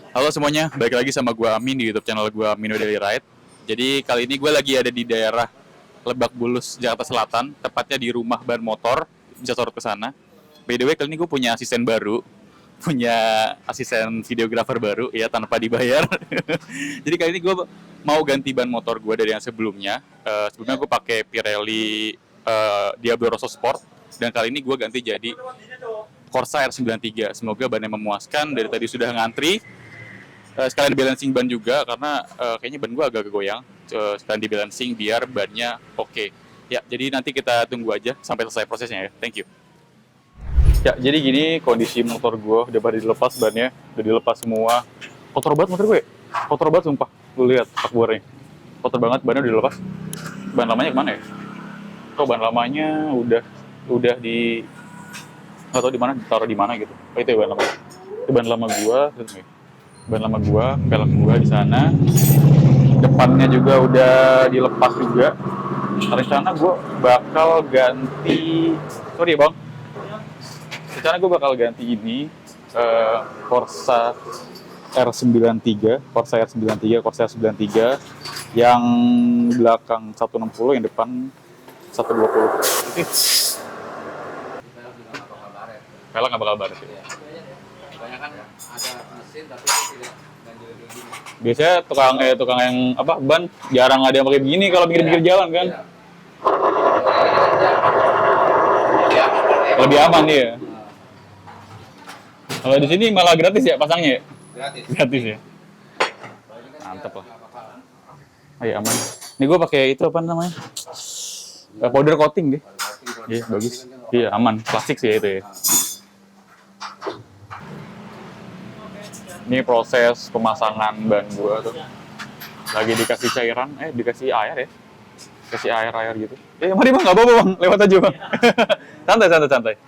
Halo semuanya, balik lagi sama gue Amin di YouTube channel gue Amino Daily Ride. Jadi kali ini gue lagi ada di daerah Lebak Bulus, Jakarta Selatan, tepatnya di rumah ban motor. Bisa sorot ke sana. By the way, kali ini gue punya asisten baru, punya asisten videografer baru ya tanpa dibayar. Jadi kali ini gue mau ganti ban motor gue dari yang sebelumnya. Sebelumnya gue pakai Pirelli Diablo Rosso Sport, dan kali ini gue ganti jadi Corsa R93. Semoga bannya memuaskan. Dari tadi sudah ngantri. Sekalian balancing ban juga karena kayaknya ban gue agak goyang. Sekalian di balancing biar bannya oke. Ya, jadi nanti kita tunggu aja sampai selesai prosesnya ya. Thank you. Ya, jadi gini kondisi motor gue udah pada dilepas bannya, udah dilepas semua. Kotor banget motor gue. Kotor banget sumpah. Lu lihat pak bornya. Kotor banget, bannya udah dilepas. Ban lamanya kemana ya? Kok ban lamanya udah di nggak tahu di mana, ditaruh di mana gitu. Oh, itu ya ban lama. Itu ban lama gue, ban lama gua, velg gua di sana. Depannya juga udah dilepas juga. Rencana gua bakal ganti, sorry ya bang. Rencana gua bakal ganti ini Corsa R93, Corsa R93, Corsa R93 yang belakang 160, yang depan 120. Velg nggak bakal baret ya. Kebanyakan ada mesin tapi tidak ganjil kayak gini. Biasanya tukang yang apa ban jarang ada yang pakai begini kalau pinggir-pinggir jalan kan. Iya. Lebih aman dia. Kalau di sini malah gratis ya pasangnya ya? Gratis. Gratis ya. Mantap lah. Ayo aman. Ini gue pakai itu apa namanya? Powder coating deh. Iya bagus. Iya aman. Plastik sih itu ya. Ini proses pemasangan ban gua tuh. Lagi dikasih cairan, dikasih air ya. Kasih air gitu. Mari bang, nggak apa-apa bang, lewat aja bang. Santai.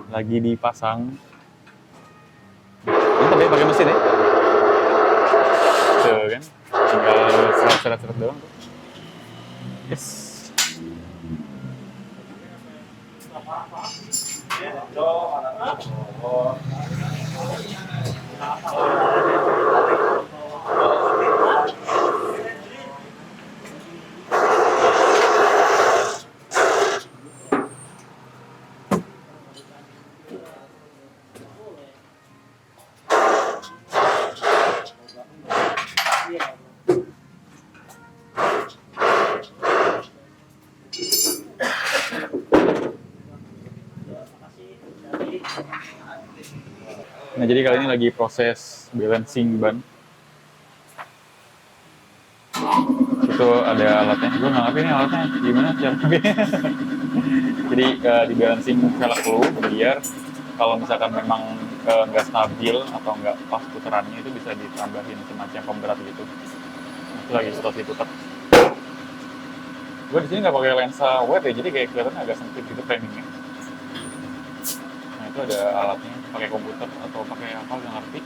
Lagi dipasang. Mantap ya, pakai mesin ya. Tuh kan, tinggal seret-seret doang. Yes. Nah, jadi kali ini lagi proses balancing ban. Itu ada alatnya. Gue nggak ngerti ini alatnya gimana cara pakainya. Jadi di balancing velg lu biar kalau misalkan memang nggak stabil atau nggak pas putarannya itu bisa ditambahin semacam pemberat gitu. Itu lagi setelah diputar. Gue di sini nggak pakai lensa wide ya, jadi kayak kelihatan agak sempit gitu framingnya. Nah itu ada alatnya, pakai komputer atau pakai apa nggak ngerti.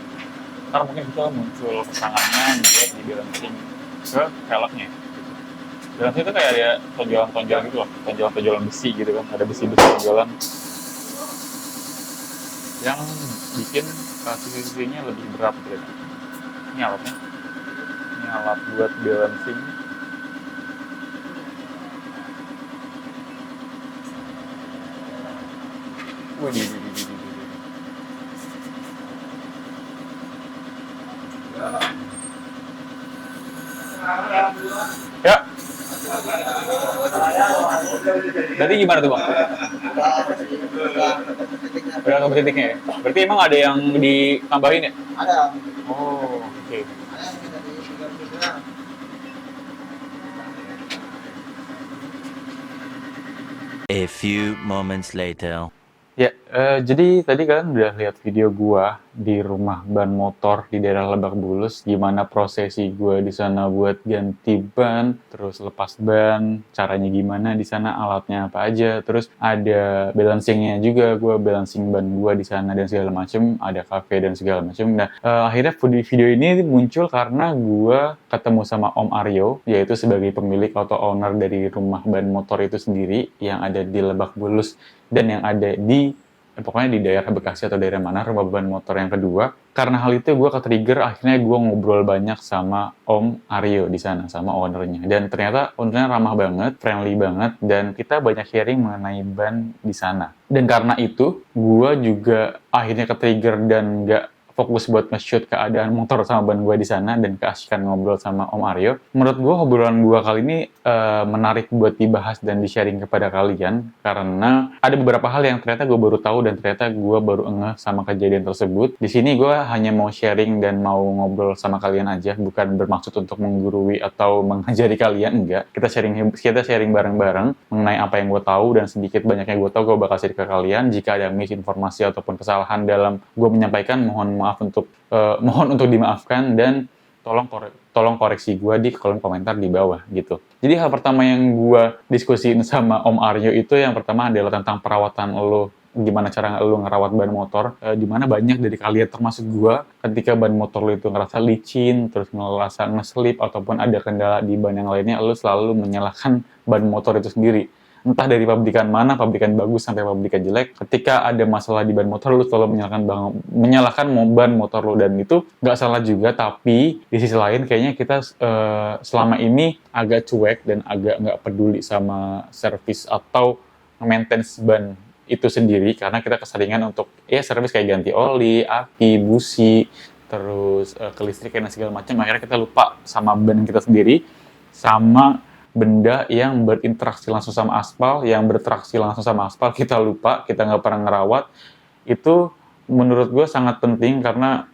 Ntar mungkin bisa muncul keterangannya buat di balancing ke velgnya. Balancing itu kayak ada tonjolan-tonjolan gitu loh, tonjolan-tonjolan besi gitu kan, ada besi-besi tonjolan yang bikin sisi-sisinya lebih berat gitu. Ini alatnya, ini alat buat balancing. Wih. Ya. Berarti gimana tuh bang? Udah ke titiknya ya? Berarti emang ada yang ditambahin ya? Ada. Oh, oke. A few moments later. Ya, jadi tadi kalian udah lihat video gua di rumah ban motor di daerah Lebak Bulus, gimana prosesi gua di sana buat ganti ban, terus lepas ban, caranya gimana di sana, alatnya apa aja, terus ada balancingnya juga, gua balancing ban gua di sana dan segala macem, ada cafe dan segala macem. Nah, akhirnya video ini muncul karena gua ketemu sama Om Aryo, yaitu sebagai pemilik atau owner dari rumah ban motor itu sendiri yang ada di Lebak Bulus dan yang ada di pokoknya di daerah Bekasi atau daerah mana, rumah ban motor yang kedua. Karena hal itu gue ke-trigger, akhirnya gue ngobrol banyak sama Om Aryo di sana, sama ownernya. Dan ternyata ownernya ramah banget, friendly banget, dan kita banyak sharing mengenai ban di sana. Dan karena itu, gue juga akhirnya ke-trigger dan gak fokus buat nge-shoot keadaan motor sama ban gue di sana dan keasikan ngobrol sama Om Aryo. Menurut gue obrolan gue kali ini menarik buat dibahas dan di-sharing kepada kalian karena ada beberapa hal yang ternyata gue baru tahu dan ternyata gue baru ngeh sama kejadian tersebut. Di sini gue hanya mau sharing dan mau ngobrol sama kalian aja, bukan bermaksud untuk menggurui atau mengajari kalian, enggak. Kita sharing bareng-bareng mengenai apa yang gue tahu dan sedikit banyaknya gue tahu gue bakal share ke kalian. Jika ada misinformasi ataupun kesalahan dalam gue menyampaikan, mohon untuk dimaafkan dan tolong koreksi gue di kolom komentar di bawah gitu. Jadi hal pertama yang gue diskusiin sama Om Aryo itu yang pertama adalah tentang perawatan lo, gimana cara lo ngerawat ban motor, dimana banyak dari kalian termasuk gue ketika ban motor lo itu ngerasa licin, terus ngerasa ngeslip ataupun ada kendala di ban yang lainnya, lo selalu menyalahkan ban motor itu sendiri. Entah dari pabrikan mana, pabrikan bagus sampai pabrikan jelek, ketika ada masalah di ban motor, lu selalu menyalahkan ban motor lu, dan itu nggak salah juga, tapi di sisi lain kayaknya kita selama ini agak cuek dan agak nggak peduli sama servis atau maintenance ban itu sendiri, karena kita keseringan untuk servis kayak ganti oli, aki, busi, terus kelistrikan dan segala macam, akhirnya kita lupa sama ban kita sendiri, sama benda yang berinteraksi langsung sama aspal, kita lupa, kita nggak pernah ngerawat. Itu menurut gue sangat penting karena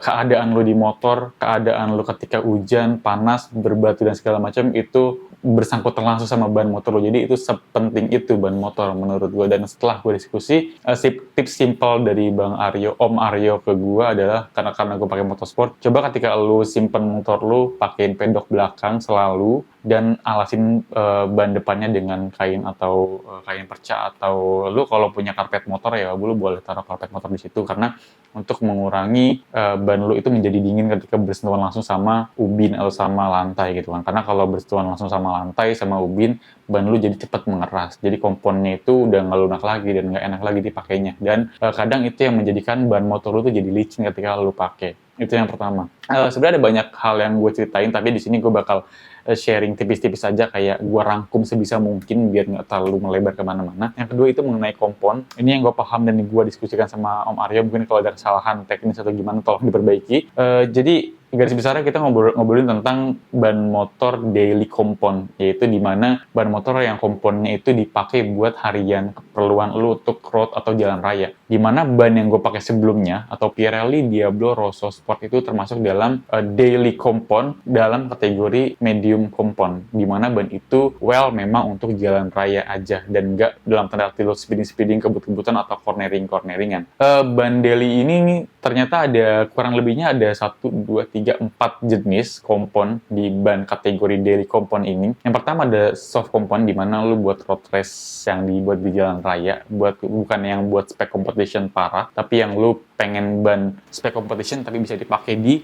keadaan lo di motor, keadaan lo ketika hujan, panas, berbatu dan segala macam itu bersangkutan langsung sama ban motor lo. Jadi itu sepenting itu ban motor menurut gue. Dan setelah gue diskusi, tips simple dari Om Aryo ke gue adalah karena gue pakai motorsport, coba ketika lo simpen motor lo, pakein pedok belakang selalu dan alasin ban depannya dengan kain atau kain perca, atau lu kalau punya karpet motor ya lu boleh taruh karpet motor di situ, karena untuk mengurangi ban lu itu menjadi dingin ketika bersentuhan langsung sama ubin atau sama lantai gitu kan. Karena kalau bersentuhan langsung sama lantai sama ubin, ban lu jadi cepat mengeras. Jadi komponnya itu udah nggak lunak lagi dan nggak enak lagi dipakainya. Dan kadang itu yang menjadikan ban motor lu tuh jadi licin ketika lu pakai. Itu yang pertama. Sebenarnya ada banyak hal yang gue ceritain, tapi di sini gue bakal sharing tipis-tipis aja, kayak gue rangkum sebisa mungkin biar nggak terlalu melebar kemana-mana. Yang kedua itu mengenai kompon. Ini yang gue paham dan gue diskusikan sama Om Aryo. Mungkin kalau ada kesalahan teknis atau gimana tolong diperbaiki. Jadi garis besarnya kita ngobrolin tentang ban motor daily kompon, yaitu dimana ban motor yang komponnya itu dipakai buat harian keperluan lu untuk road atau jalan raya. Dimana ban yang gue pakai sebelumnya atau Pirelli Diablo Rosso Sport itu termasuk dalam daily kompon dalam kategori medium kompon, dimana ban itu memang untuk jalan raya aja dan nggak dalam tanda arti lo speeding kebut-kebutan atau corneringan. Ban daily ini ternyata ada kurang lebihnya ada 1, 2, 3, 4 jenis kompon di ban kategori daily kompon ini. Yang pertama ada soft kompon, di mana lu buat road race yang dibuat di jalan raya, bukan yang buat spek competition parah, tapi yang lu pengen ban spek competition tapi bisa dipakai di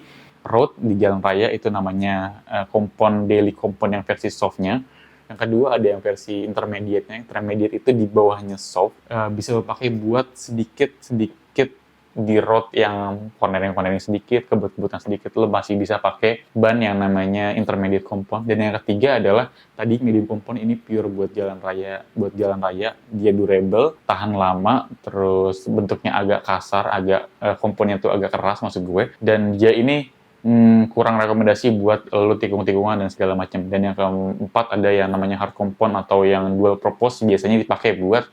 road, di jalan raya, itu namanya kompon daily kompon yang versi softnya. Yang kedua ada yang versi intermediate-nya. Intermediate itu di bawahnya soft, bisa lu pakai buat sedikit di road yang cornering sedikit, kebut-kebutan sedikit, lo masih bisa pakai ban yang namanya intermediate kompon. Dan yang ketiga adalah tadi medium kompon, ini pure buat jalan raya. Dia durable, tahan lama, terus bentuknya agak kasar, komponnya tuh agak keras maksud gue. Dan dia ini kurang rekomendasi buat lo tikung-tikungan dan segala macam. Dan yang keempat ada yang namanya hard kompon atau yang dual purpose, biasanya dipakai buat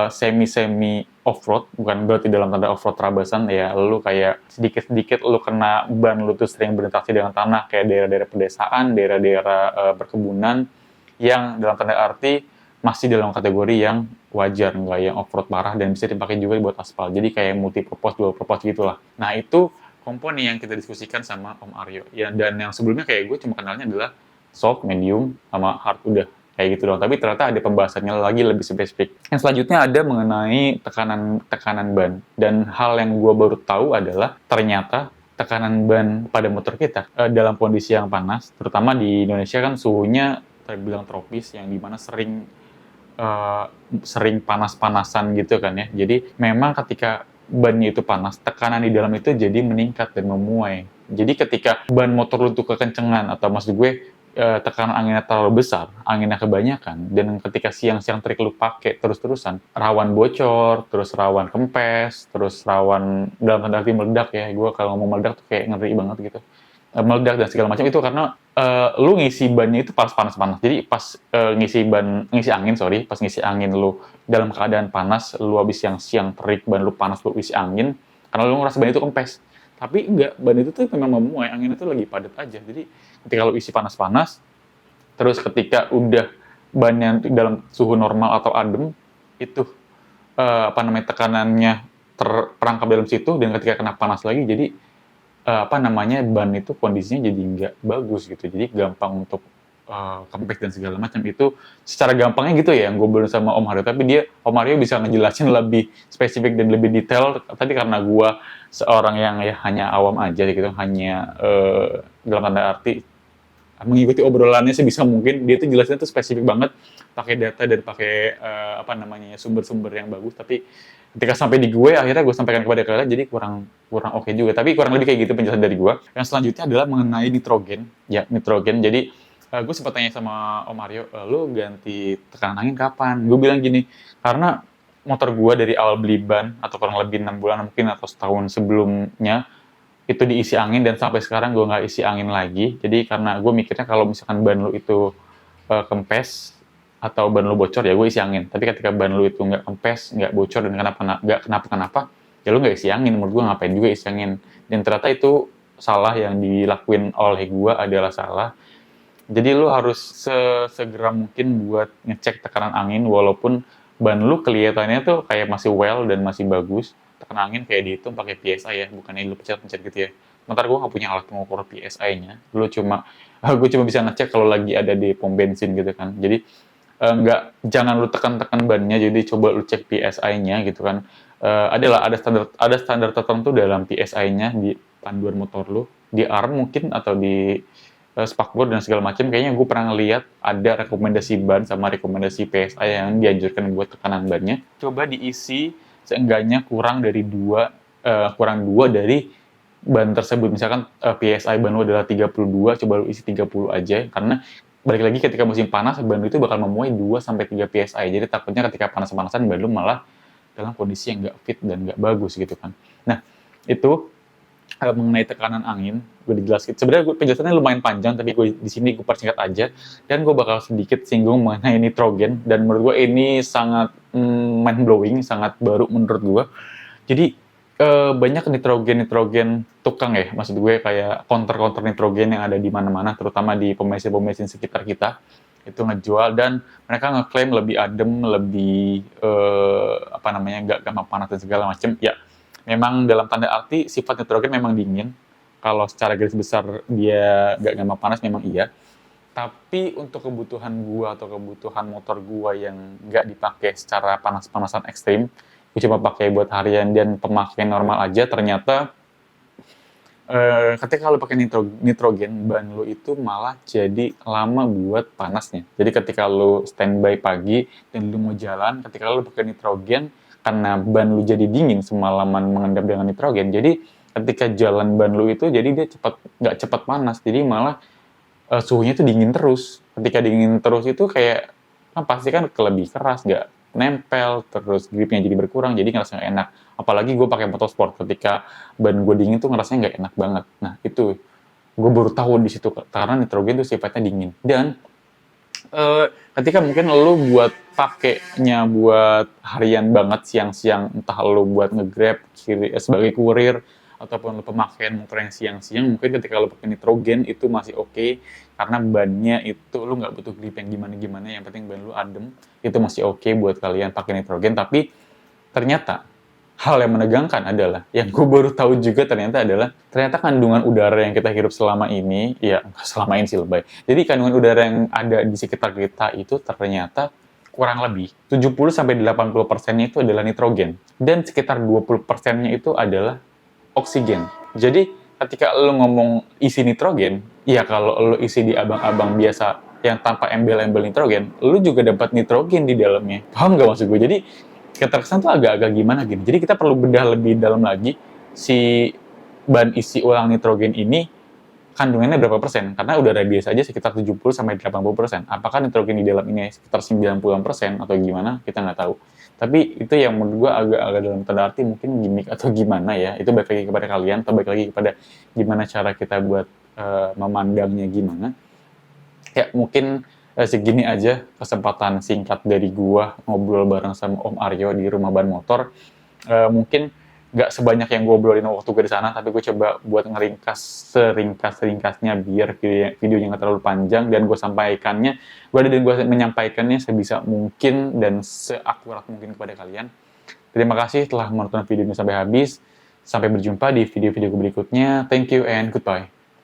semi off-road, bukan berarti dalam tanda off-road terabasan ya, lu kayak sedikit-sedikit lu kena ban lu tuh sering berinteraksi dengan tanah, kayak daerah-daerah pedesaan, daerah-daerah perkebunan, yang dalam tanda arti masih dalam kategori yang wajar, nggak yang off-road parah, dan bisa dipakai juga buat aspal. Jadi kayak multi-purpose, dual purpose gitulah. Nah itu komponen yang kita diskusikan sama Om Aryo. Ya, dan yang sebelumnya kayak gue cuma kenalnya adalah soft, medium, sama hard, udah kayak gitu doang. Tapi ternyata ada pembahasannya lagi lebih spesifik. Yang selanjutnya ada mengenai tekanan ban. Dan hal yang gue baru tahu adalah ternyata tekanan ban pada motor kita dalam kondisi yang panas, terutama di Indonesia kan suhunya terbilang tropis, yang dimana sering sering panas-panasan gitu kan ya. Jadi memang ketika bannya itu panas, tekanan di dalam itu jadi meningkat dan memuai. Jadi ketika ban motor lu tuh kekencengan, atau maksud gue tekanan anginnya terlalu besar, anginnya kebanyakan, dan ketika siang-siang trik lu pakai terus-terusan, rawan bocor, terus rawan kempes, terus rawan dalam tanda arti meledak ya. Gue kalau ngomong meledak tuh kayak ngeri banget gitu. Meledak dan segala macam itu karena lu ngisi bannya itu pas panas-panas. Jadi pas ngisi angin, pas ngisi angin lu dalam keadaan panas, lu habis siang-siang terik, ban lu panas, lu isi angin, karena lu ngerasa ban itu kempes. Tapi enggak, ban itu tuh memang memuai, anginnya tuh lagi padat aja. Jadi ketika lu isi panas-panas, terus ketika udah bannya dalam suhu normal atau adem, itu tekanannya terperangkap dalam situ, dan ketika kena panas lagi, jadi ban itu kondisinya jadi nggak bagus gitu. Jadi gampang untuk kempes dan segala macam. Itu secara gampangnya gitu ya, yang gue belum sama Om Haryo. Tapi Om Haryo bisa ngejelasin lebih spesifik dan lebih detail. Tapi karena gue seorang yang ya hanya awam aja gitu, hanya dalam tanda arti mengikuti obrolannya sebisa mungkin, dia tuh jelasnya tuh spesifik banget, pakai data dan pakai sumber-sumber yang bagus. Tapi ketika sampai di gue, akhirnya gue sampaikan kepada kalian, jadi kurang oke juga. Tapi kurang lebih kayak gitu penjelasan dari gue. Yang selanjutnya adalah mengenai nitrogen. Ya, nitrogen. Jadi gue sempat tanya sama Om Mario, lu ganti tekanan angin kapan? Gue bilang gini, karena motor gue dari awal beli ban, atau kurang lebih 6 bulan mungkin, atau setahun sebelumnya, itu diisi angin, dan sampai sekarang gue nggak isi angin lagi. Jadi karena gue mikirnya kalau misalkan ban lu itu kempes, atau ban lu bocor, ya gue isi angin. Tapi ketika ban lu itu nggak kempes, nggak bocor, dan kenapa-kenapa, ya lu nggak isi angin. Menurut gue ngapain juga isi angin. Dan ternyata itu salah, yang dilakuin oleh gue adalah salah. Jadi lu harus segera mungkin buat ngecek tekanan angin, walaupun ban lu kelihatannya tuh kayak masih well dan masih bagus. Tekanan angin kayak dihitung pakai PSI ya, bukannya lu pencet-pencet gitu ya. Ntar gue nggak punya alat pengukur PSI-nya. Gue cuma bisa ngecek kalau lagi ada di pom bensin gitu kan. Jadi jangan lu tekan-tekan bannya, jadi coba lu cek PSI-nya gitu kan. Ada standar tertentu dalam PSI-nya di panduan motor lu, di ARM mungkin, atau di spakbor dan segala macam. Kayaknya gue pernah ngeliat ada rekomendasi ban sama rekomendasi PSI yang dianjurkan buat tekanan bannya. Coba diisi seenggaknya kurang dua dari ban tersebut. Misalkan PSI ban lu adalah 32, coba lu isi 30 aja, karena balik lagi ketika musim panas, ban lu itu bakal memuai 2-3 PSI. Jadi takutnya ketika panas-panasan ban lu malah dalam kondisi yang nggak fit dan nggak bagus gitu kan. Nah, itu mengenai tekanan angin, gue dijelaskan. Sebenarnya penjelasannya lumayan panjang, tapi di sini gue persingkat aja, dan gue bakal sedikit singgung mengenai nitrogen. Dan menurut gue ini sangat mind blowing, sangat baru menurut gue. Jadi banyak nitrogen tukang ya, maksud gue kayak counter nitrogen yang ada di mana-mana, terutama di pom bensin sekitar kita, itu ngejual, dan mereka ngeklaim lebih adem, lebih nggak gampang panas dan segala macam. Ya, memang dalam tanda arti sifat nitrogen memang dingin. Kalau secara garis besar dia nggak gampang panas, memang iya. Tapi untuk kebutuhan gua atau kebutuhan motor gua yang nggak dipakai secara panas-panasan ekstrim, gue cuma pakai buat harian dan pemakaian normal aja, ternyata ketika lo pakai nitrogen, ban lo itu malah jadi lama buat panasnya. Jadi ketika lo standby pagi dan lo mau jalan, ketika lo pakai nitrogen, karena ban lu jadi dingin semalaman mengendap dengan nitrogen, jadi ketika jalan ban lu itu jadi dia nggak cepat panas, jadi malah suhunya itu dingin terus. Ketika dingin terus itu kayak pasti kan lebih keras, nggak nempel, terus gripnya jadi berkurang, jadi ngerasa nggak enak. Apalagi gue pakai motorsport, ketika ban gue dingin tuh ngerasanya nggak enak banget. Nah itu gue baru tahu di situ, karena nitrogen tuh sifatnya dingin. Dan ketika mungkin lo buat pakainya buat harian banget, siang-siang, entah lo buat nge-grab sebagai kurir, ataupun lo pemakaian motor yang siang-siang, mungkin ketika lo pakai nitrogen itu masih oke, karena bannya itu lo nggak butuh grip yang gimana-gimana, yang penting ban lo adem, itu masih oke buat kalian pakai nitrogen. Tapi ternyata hal yang menegangkan adalah, yang gue baru tahu juga ternyata kandungan udara yang kita hirup selama ini, ya selama ini sih lebay. Jadi kandungan udara yang ada di sekitar kita itu ternyata kurang lebih 70-80%-nya itu adalah nitrogen, dan sekitar 20%-nya itu adalah oksigen. Jadi ketika lo ngomong isi nitrogen, ya kalau lo isi di abang-abang biasa yang tanpa embel-embel nitrogen, lu juga dapat nitrogen di dalamnya. Paham nggak maksud gue? Jadi keterkesan tuh agak-agak gimana gini. Jadi kita perlu bedah lebih dalam lagi si bahan isi ulang nitrogen ini kandungannya berapa persen? Karena udara biasa aja sekitar 70-80%. Apakah nitrogen di dalam ini sekitar 90% atau gimana? Kita nggak tahu. Tapi itu yang menurut gue agak-agak dalam tanda arti mungkin gimmick atau gimana ya. Itu balik lagi kepada kalian, atau balik lagi kepada gimana cara kita buat memandangnya gimana. Ya mungkin segini aja kesempatan singkat dari gua ngobrol bareng sama Om Aryo di rumah ban motor. Mungkin nggak sebanyak yang gue obrolin waktu gue di sana, tapi gue coba buat ngeringkas seringkas-ringkasnya biar videonya nggak terlalu panjang, dan gue menyampaikannya sebisa mungkin dan seakurat mungkin kepada kalian. Terima kasih telah menonton video ini sampai habis. Sampai berjumpa di video-video berikutnya. Thank you and goodbye.